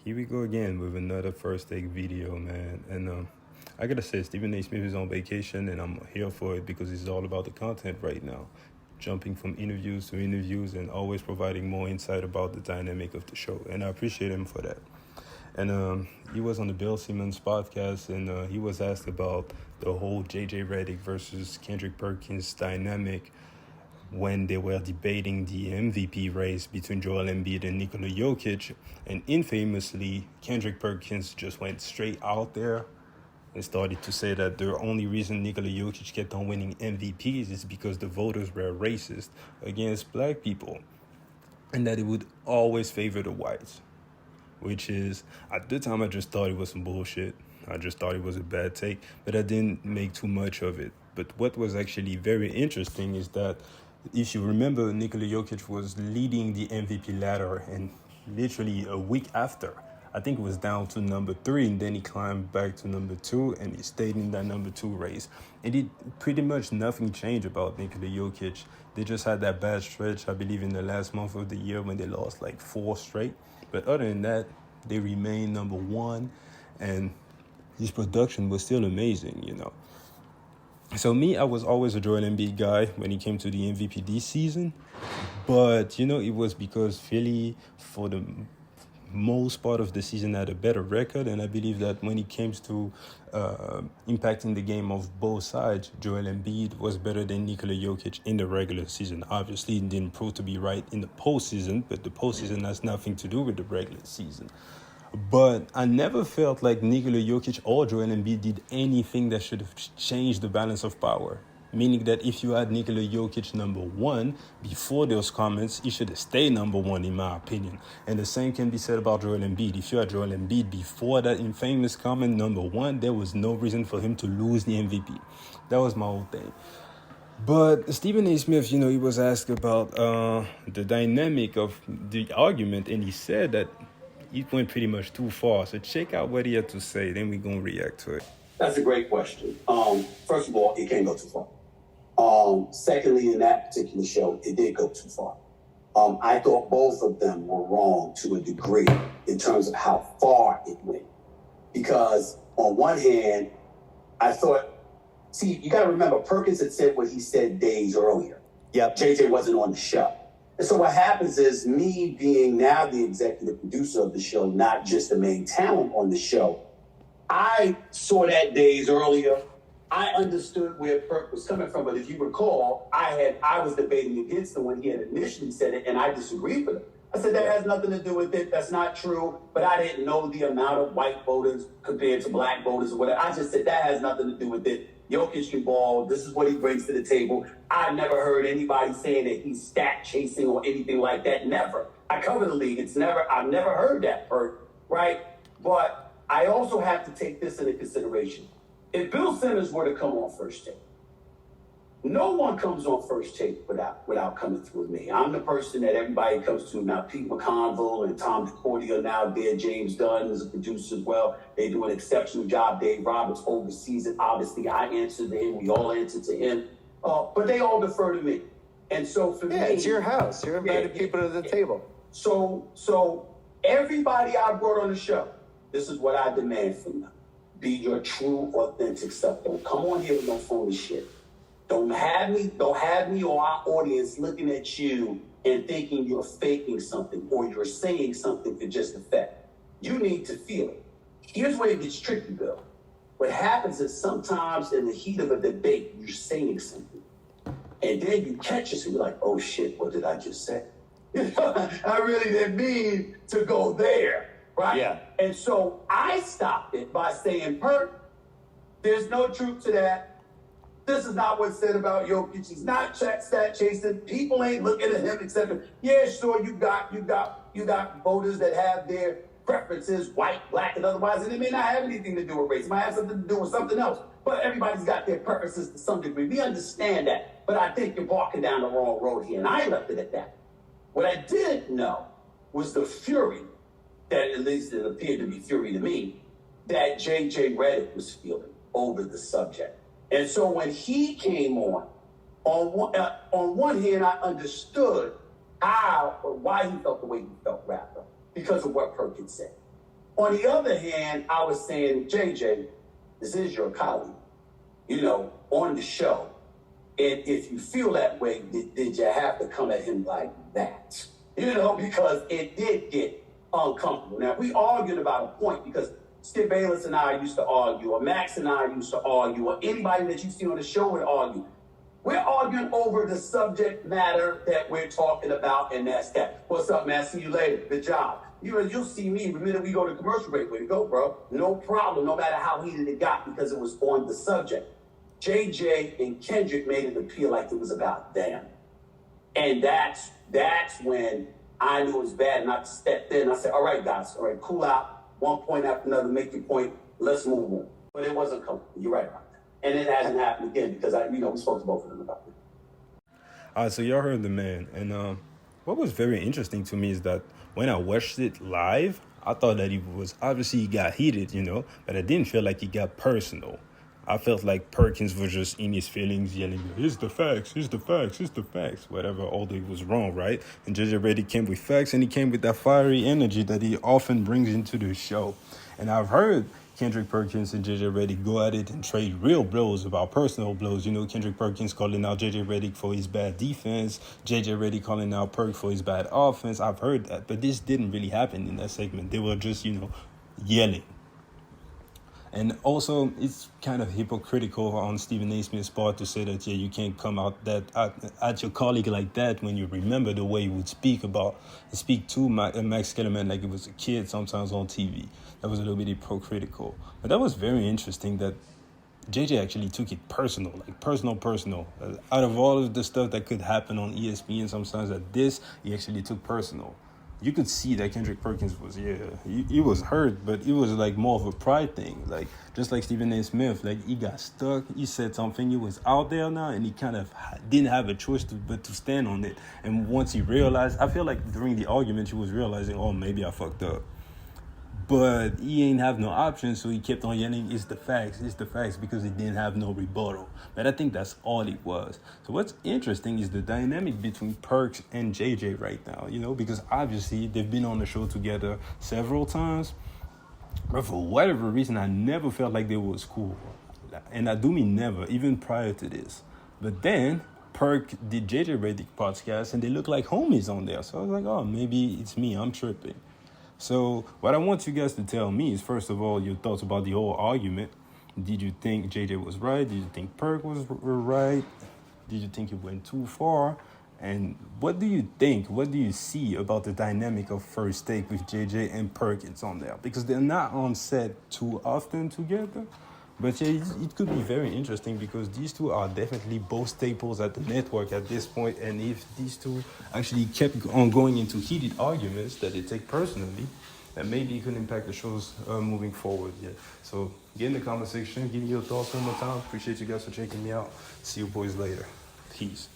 Here we go again with another first take video, man. And I gotta say, Stephen A. Smith is on vacation, and I'm here for it because it's all about the content right now. Jumping from interviews to interviews and always providing more insight about the dynamic of the show. And I appreciate him for that. And he was on the Bill Simmons podcast, and he was asked about the whole J.J. Redick versus Kendrick Perkins dynamic when they were debating the MVP race between Joel Embiid and Nikola Jokic. And infamously, Kendrick Perkins just went straight out there and started to say that the only reason Nikola Jokic kept on winning MVPs is because the voters were racist against black people, and that it would always favor the whites. Which is, at the time, I just thought it was some bullshit. I just thought it was a bad take, but I didn't make too much of it. But what was actually very interesting is that if you remember, Nikola Jokic was leading the MVP ladder, and literally a week after, I think it was down to number 3, and then he climbed back to number 2, and he stayed in that number 2 race. And it pretty much nothing changed about Nikola Jokic. They just had that bad stretch, I believe, in the last month of the year when they lost like 4 straight. But other than that, they remained number 1, and his production was still amazing, you know. So me, I was always a Joel Embiid guy when he came to the MVP this season. But, you know, it was because Philly, for the most part of the season, had a better record. And I believe that when it came to impacting the game of both sides, Joel Embiid was better than Nikola Jokic in the regular season. Obviously, it didn't prove to be right in the postseason, but the postseason has nothing to do with the regular season. But I never felt like Nikola Jokic or Joel Embiid did anything that should have changed the balance of power. Meaning that if you had Nikola Jokic number 1 before those comments, he should have stayed number 1 in my opinion. And the same can be said about Joel Embiid. If you had Joel Embiid before that infamous comment number 1, there was no reason for him to lose the MVP. That was my whole thing. But Stephen A. Smith, you know, he was asked about the dynamic of the argument, and he said that it went pretty much too far. So check out what he had to say, then we're going to react to it. That's a great question. First of all, it can't go too far. Secondly, in that particular show, it did go too far. I thought both of them were wrong to a degree in terms of how far it went. Because on one hand, I thought, see, you got to remember, Perkins had said what he said days earlier. Yep. JJ wasn't on the show. And so what happens is, me being now the executive producer of the show, not just the main talent on the show, I saw that days earlier. I understood where Perk was coming from, but if you recall, I was debating against him when he had initially said it, and I disagreed with him. I said that has nothing to do with it. That's not true. But I didn't know the amount of white voters compared to black voters or whatever. I just said that has nothing to do with it. Jokic can ball. This is what he brings to the table. I never heard anybody saying that he's stat chasing or anything like that. Never. I cover the league. I've never heard that, Perk, right? But I also have to take this into consideration. If Bill Simmons were to come on First Take, no one comes on First Take without coming through me. I'm the person that everybody comes to. Now, Pete McConville and Tom DeCordia now there. James Dunn is a producer as well. They do an exceptional job. Dave Roberts oversees it. Obviously, I answer to him. We all answer to him. But they all defer to me. And so for me... Yeah, it's your house. You're inviting people to the table. So everybody I brought on the show, this is what I demand from them. Be your true, authentic self. Don't come on here with no phony shit. Don't have me or our audience looking at you and thinking you're faking something or you're saying something for just effect. You need to feel it. Here's where it gets tricky, Bill. What happens is sometimes in the heat of a debate, you're saying something. And then you catch yourself, you're like, oh shit, what did I just say? I really didn't mean to go there, right? Yeah. And so I stopped it by saying, Perk, there's no truth to that. This is not what's said about Jokic. He's not stat chasing. People ain't looking at him except, yeah, sure, you got voters that have their preferences, white, black, and otherwise, and it may not have anything to do with race. It might have something to do with something else. But everybody's got their preferences to some degree. We understand that. But I think you're walking down the wrong road here, and I left it at that. What I didn't know was the fury, that at least it appeared to be fury to me, that J.J. Redick was feeling over the subject. And so when he came on one hand, I understood how or why he felt the way he felt, rather, because of what Perkins said. On the other hand, I was saying, JJ, this is your colleague, on the show. And if you feel that way, did you have to come at him like that? Because it did get uncomfortable. Now, we argued about a point because Skip Bayless and I used to argue, or Max and I used to argue, or anybody that you see on the show would argue. We're arguing over the subject matter that we're talking about, and that's that. What's up, man? See you later. Good job. You'll see me the minute we go to commercial break. Way to go, bro. No problem, no matter how heated it got, because it was on the subject. JJ and Kendrick made it appear like it was about them. And that's when I knew it was bad, and I stepped in. I said, all right, guys, all right, cool out. One point after another, make your point. Let's move on. But it wasn't comfortable. You're right about that. And it hasn't happened again because we spoke to both of them about it. All right, so y'all heard the man. And what was very interesting to me is that when I watched it live, I thought that he got heated, but I didn't feel like he got personal. I felt like Perkins was just in his feelings, yelling, here's the facts, whatever, although it was wrong, right? And JJ Redick came with facts, and he came with that fiery energy that he often brings into the show. And I've heard Kendrick Perkins and JJ Redick go at it and trade real blows about personal blows. Kendrick Perkins calling out JJ Redick for his bad defense, JJ Redick calling out Perk for his bad offense. I've heard that, but this didn't really happen in that segment. They were just, yelling. And also, it's kind of hypocritical on Stephen A. Smith's part to say that, you can't come out at your colleague like that when you remember the way he would speak to Max Kellerman like it was a kid sometimes on TV. That was a little bit hypocritical. But that was very interesting that JJ actually took it personal, like personal. Out of all of the stuff that could happen on ESPN sometimes, he actually took personal. You could see that Kendrick Perkins was, he was hurt, but it was like more of a pride thing. Like, just like Stephen A. Smith, like he got stuck, he said something, he was out there now, and he kind of didn't have a choice but to stand on it. And once he realized, I feel like during the argument, he was realizing, oh, maybe I fucked up. But he ain't have no option, so he kept on yelling, it's the facts, because he didn't have no rebuttal. But I think that's all it was. So what's interesting is the dynamic between Perks and JJ right now, because obviously they've been on the show together several times. But for whatever reason, I never felt like they was cool. And I do mean never, even prior to this. But then Perk did JJ Redick podcast, and they look like homies on there. So I was like, oh, maybe it's me, I'm tripping. So what I want you guys to tell me is, first of all, your thoughts about the whole argument. Did you think JJ was right? Did you think Perk were right? Did you think it went too far? And what do you think? What do you see about the dynamic of First Take with JJ and Perkins on there? Because they're not on set too often together. But it could be very interesting because these two are definitely both staples at the network at this point. And if these two actually kept on going into heated arguments that they take personally, then maybe it could impact the shows moving forward. Yeah. So get in the comment section, give me your thoughts one more time. Appreciate you guys for checking me out. See you boys later. Peace.